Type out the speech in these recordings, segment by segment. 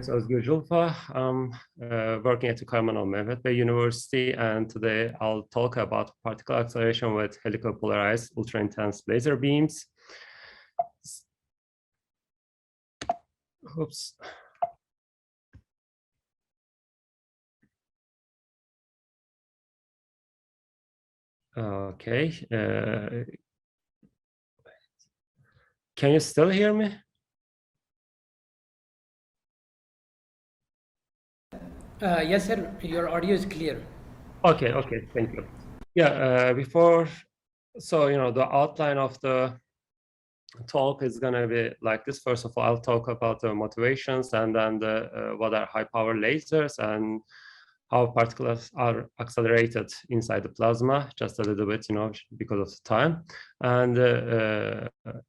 is OZGUR CULFA. I'm working at the University, and today I'll talk about particle acceleration with helical polarized ultra-intense laser beams. Oops. Okay. Can you still hear me? Yes, sir. Your audio is clear. Okay, thank you. Yeah, the outline of the talk is going to be like this. First of all, I'll talk about the motivations, and then what are high power lasers and how particles are accelerated inside the plasma, just a little bit, because of the time, and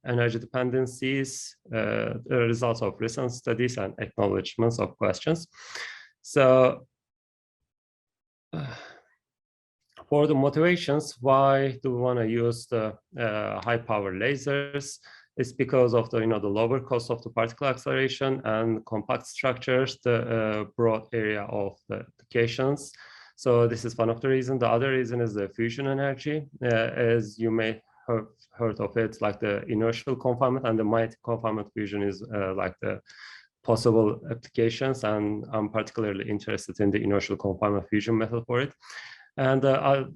energy dependencies, the results of recent studies, and acknowledgements of questions. So for the motivations, why do we want to use the high power lasers? It's because of the the lower cost of the particle acceleration and compact structures, the broad area of the applications. So this is one of the reasons. The other reason is the fusion energy, as you may have heard of it, like the inertial confinement and the mighty confinement fusion is like the possible applications, and I'm particularly interested in the inertial confinement fusion method for it. And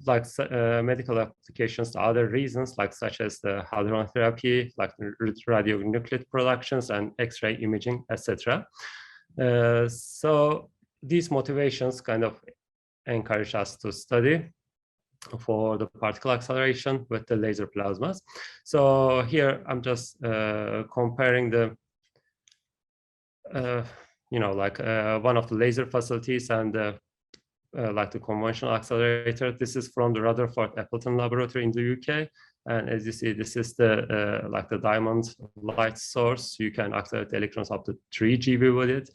like medical applications, other reasons, like such as the hadron therapy, like radionuclide productions and X-ray imaging, etc. So these motivations kind of encourage us to study for the particle acceleration with the laser plasmas. So here I'm just comparing the one of the laser facilities and like the conventional accelerator. This is from the Rutherford Appleton laboratory in the UK, and as you see, this is the like the diamond light source. You can accelerate electrons up to 3 GeV with it,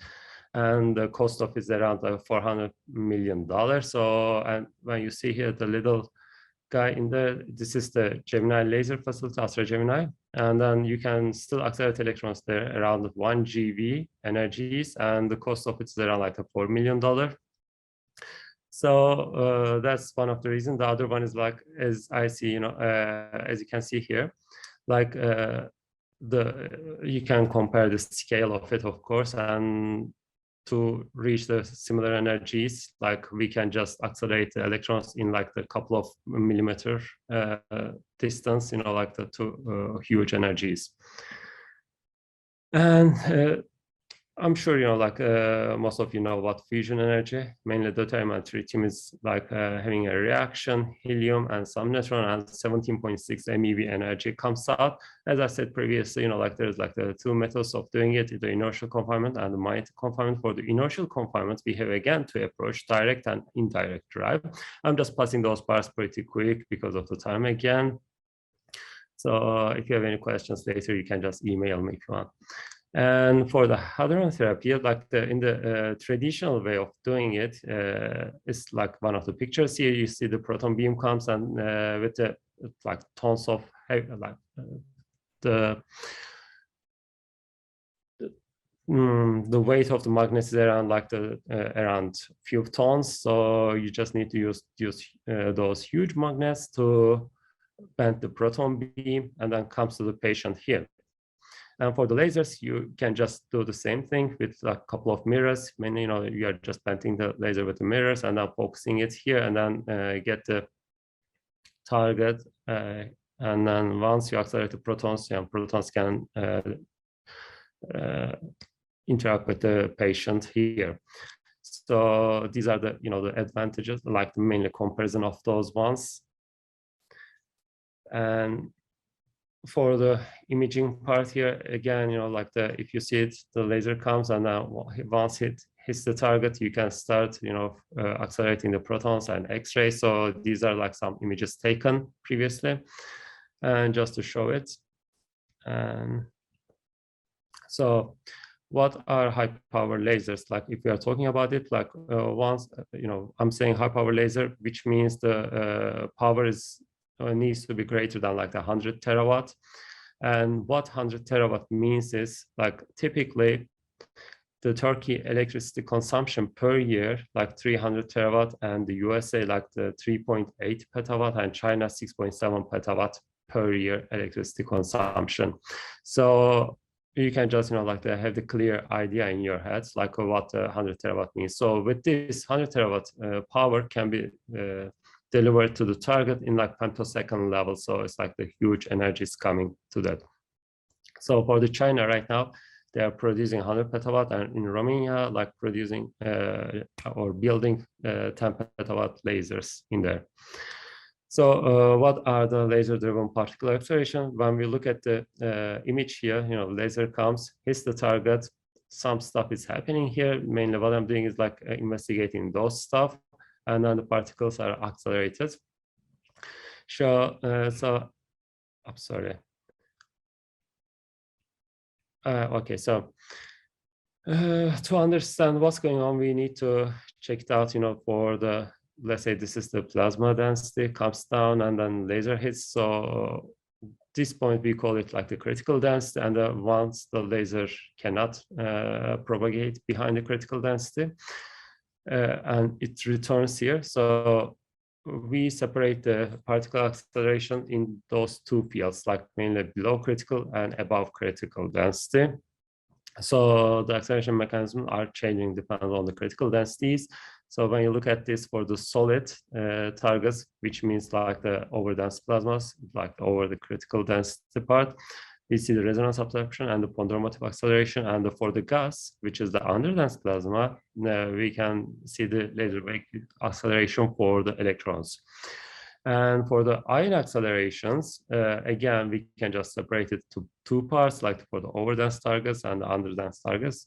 and the cost of it is around $400 million. So, and when you see here the little guy in there, this is the Gemini laser facility, Astra Gemini, and then you can still accelerate electrons there around 1 GeV energies, and the cost of it is around like $4 million. So that's one of the reasons. The other one is like, as I see, as you can see here, like you can compare the scale of it, of course, and to reach the similar energies, like we can just accelerate the electrons in like the couple of millimeter distance, like the two huge energies. And I'm sure most of you know what fusion energy, mainly the deuterium and tritium, is like having a reaction, helium and some neutron, and 17.6 MeV energy comes out. As I said previously, there's like the two methods of doing it, the inertial confinement and the mighty confinement. For the inertial confinement, we have again to approach direct and indirect drive. I'm just passing those parts pretty quick because of the time again. So if you have any questions later, you can just email me if you want. And for the hadron therapy, like in the traditional way of doing it, it's like one of the pictures here. You see the proton beam comes, and with the like tons of the weight of the magnets is around like around few tons. So you just need to use those huge magnets to bend the proton beam, and then comes to the patient here. And for the lasers, you can just do the same thing with a couple of mirrors. Mainly, you are just bending the laser with the mirrors and then focusing it here, and then get the target. And then once you accelerate the protons, protons can interact with the patient here. So these are the the advantages, like the mainly comparison of those ones. And for the imaging part here, again, if you see it, the laser comes, and then once it hits the target, you can start, accelerating the protons and X-rays. So these are like some images taken previously, and just to show it. And so what are high power lasers? Like if we are talking about it, like once, I'm saying high power laser, which means the power is needs to be greater than like 100 terawatt. And what 100 terawatt means is like typically the Turkey electricity consumption per year, like 300 terawatt, and the USA like the 3.8 petawatt, and China 6.7 petawatt per year electricity consumption. So you can just, like have the clear idea in your heads, like what 100 terawatt means. So with this 100 terawatt power can be delivered to the target in like femtosecond level. So it's like the huge energy is coming to that. So for the China right now, they are producing 100 petawatt, and in Romania, like producing or building 10 petawatt lasers in there. So what are the laser-driven particle acceleration? When we look at the image here, laser comes, hits the target, some stuff is happening here. Mainly what I'm doing is like investigating those stuff, and then the particles are accelerated. So I'm sorry. Okay, so to understand what's going on, we need to check it out, for the, let's say this is the plasma density, comes down and then laser hits. So this point we call it like the critical density, and once the laser cannot propagate behind the critical density, and it returns here. So we separate the particle acceleration in those two fields, like mainly below critical and above critical density. So the acceleration mechanisms are changing depending on the critical densities. So when you look at this for the solid targets, which means like the overdense plasmas, like over the critical density part, we see the resonance absorption and the ponderomotive acceleration. And for the gas, which is the underdense plasma, we can see the laser wave acceleration for the electrons. And for the ion accelerations, again, we can just separate it to two parts, like for the overdense targets and the underdense targets.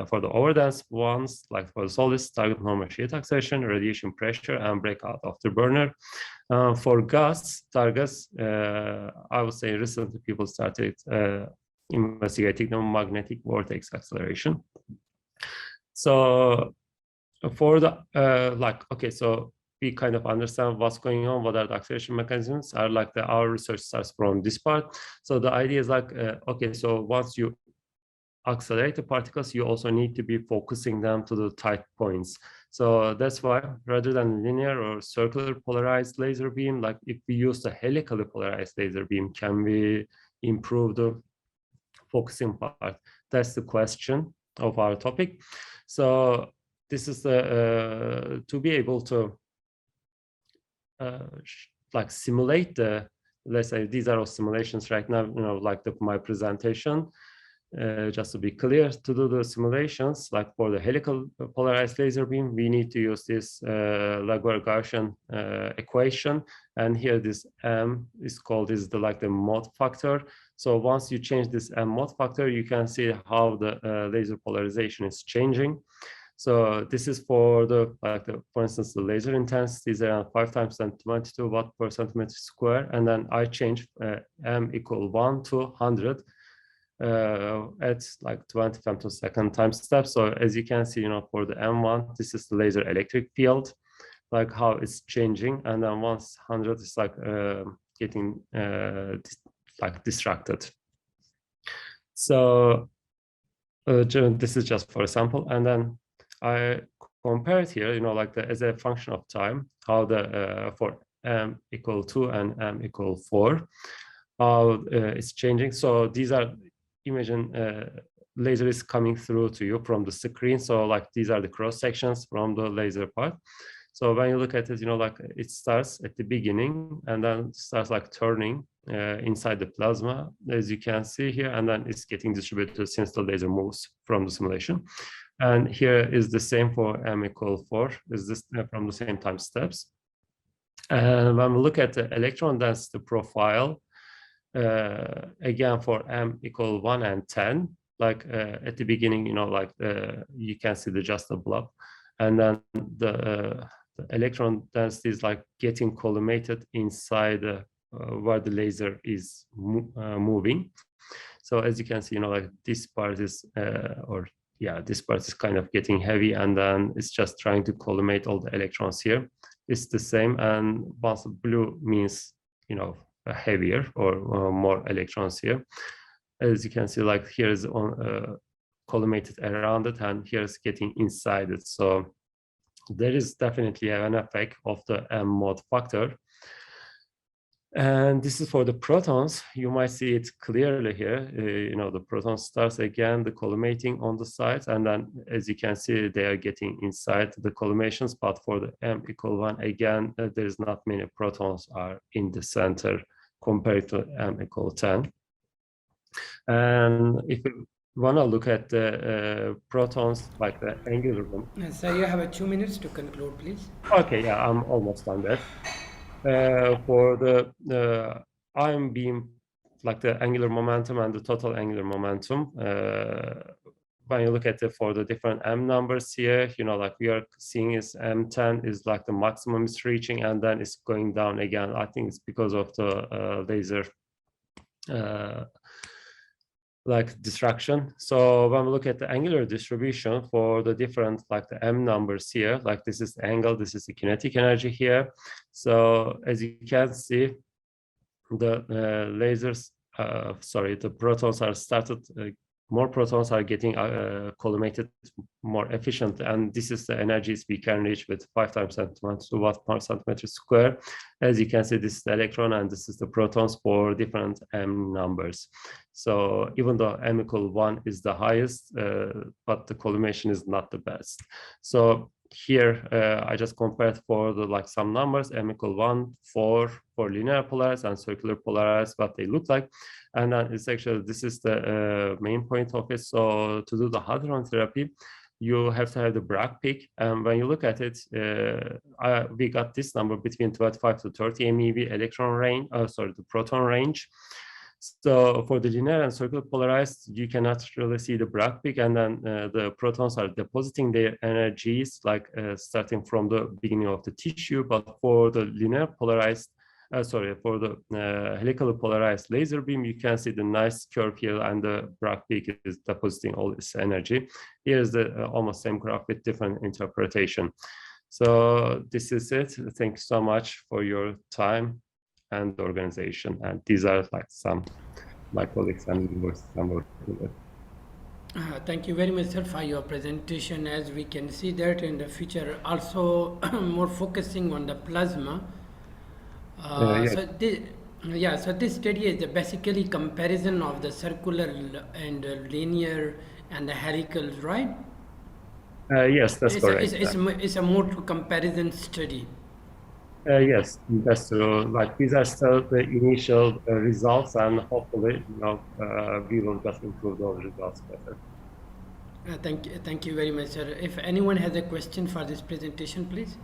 For the overdense ones, like for the solids, target normal sheet acceleration, radiation pressure, and breakout afterburner. For gas targets, I would say recently people started investigating the magnetic vortex acceleration. So for the, so we kind of understand what's going on, what are the acceleration mechanisms, are like our research starts from this part. So the idea is like, so once you accelerate the particles, you also need to be focusing them to the tight points. So that's why rather than linear or circular polarized laser beam, like if we use the helically polarized laser beam, can we improve the focusing part? That's the question of our topic. So this is the to be able to like simulate the, let's say these are all simulations right now, like my presentation. Just to be clear, to do the simulations, like for the helical polarized laser beam, we need to use this Laguerre-Gaussian equation. And here this M is called the mode factor. So once you change this M mode factor, you can see how the laser polarization is changing. So this is for the, for instance, the laser intensity is around 5 times 10^22 watt per centimeter square. And then I change M equal 1 to 100 at like 20 femtosecond time step. So as you can see, for the M1, this is the laser electric field, like how it's changing. And then once 100 is like getting distracted. So this is just for example. And then I compare it here, as a function of time, how the for M equal 2 and M equal 4, how it's changing. So these are, imagine laser is coming through to you from the screen. So like these are the cross sections from the laser part. So when you look at it, it starts at the beginning and then starts like turning inside the plasma, as you can see here, and then it's getting distributed since the laser moves from the simulation. And here is the same for M equal 4, is this from the same time steps. And when we look at the electron density profile, again for M equal 1 and 10, like at the beginning, you can see just a blob, and then the electron density is like getting collimated inside where the laser is moving. So as you can see, this part is this part is kind of getting heavy, and then it's just trying to collimate all the electrons here. It's the same, and once blue means heavier or more electrons here. As you can see, like here is on collimated around it, and here it's getting inside it. So there is definitely an effect of the M mod factor. And this is for the protons. You might see it clearly here. The proton starts again the collimating on the sides, and then as you can see, they are getting inside the collimations. But for the M equal 1, again, there's not many protons are in the center compared to M equal 10. And if you want to look at the protons, like the angular one. So you have 2 minutes to conclude, please. Okay, yeah, I'm almost done there. For the ion beam, like the angular momentum and the total angular momentum, when you look at it for the different M numbers here, like we are seeing is M10 is like the maximum it's reaching, and then it's going down again. I think it's because of the laser like diffraction. So when we look at the angular distribution for the different, like the M numbers here, like this is the angle, this is the kinetic energy here. So as you can see, the lasers, the protons are started, more protons are getting collimated more efficiently, and this is the energies we can reach with 5 times 10 to watt per centimeter square. As you can see, this is the electron and this is the protons for different M numbers. So even though M equal 1 is the highest, but the collimation is not the best. So here I just compared for the some numbers, M equal 1, 4 for linear polarized and circular polarized, what they look like. And then it's actually, this is the main point of it. So to do the hadron therapy, you have to have the Bragg peak. And when you look at it, we got this number between 25 to 30 MeV electron range, the proton range. So for the linear and circular polarized, you cannot really see the Bragg peak, and then the protons are depositing their energies starting from the beginning of the tissue. But for the linear polarized, for the helically polarized laser beam, you can see the nice curve here, and the Bragg peak is depositing all this energy. Here's the almost same graph with different interpretation. So this is it. Thank you so much for your time and the organization. And these are some my colleagues and universities I'm working with. Thank you very much, sir, for your presentation. As we can see that in the future, also more focusing on the plasma. Yes. So this study is basically comparison of the circular and linear and the helical, right? Yes, that's correct. It's a more comparison study. Yes, that's true. These are still the initial results, and hopefully, we will just improve those results better. Thank you very much, sir. If anyone has a question for this presentation, please.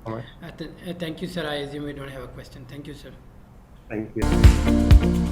All right. Thank you, sir. I assume we don't have a question. Thank you, sir. Thank you.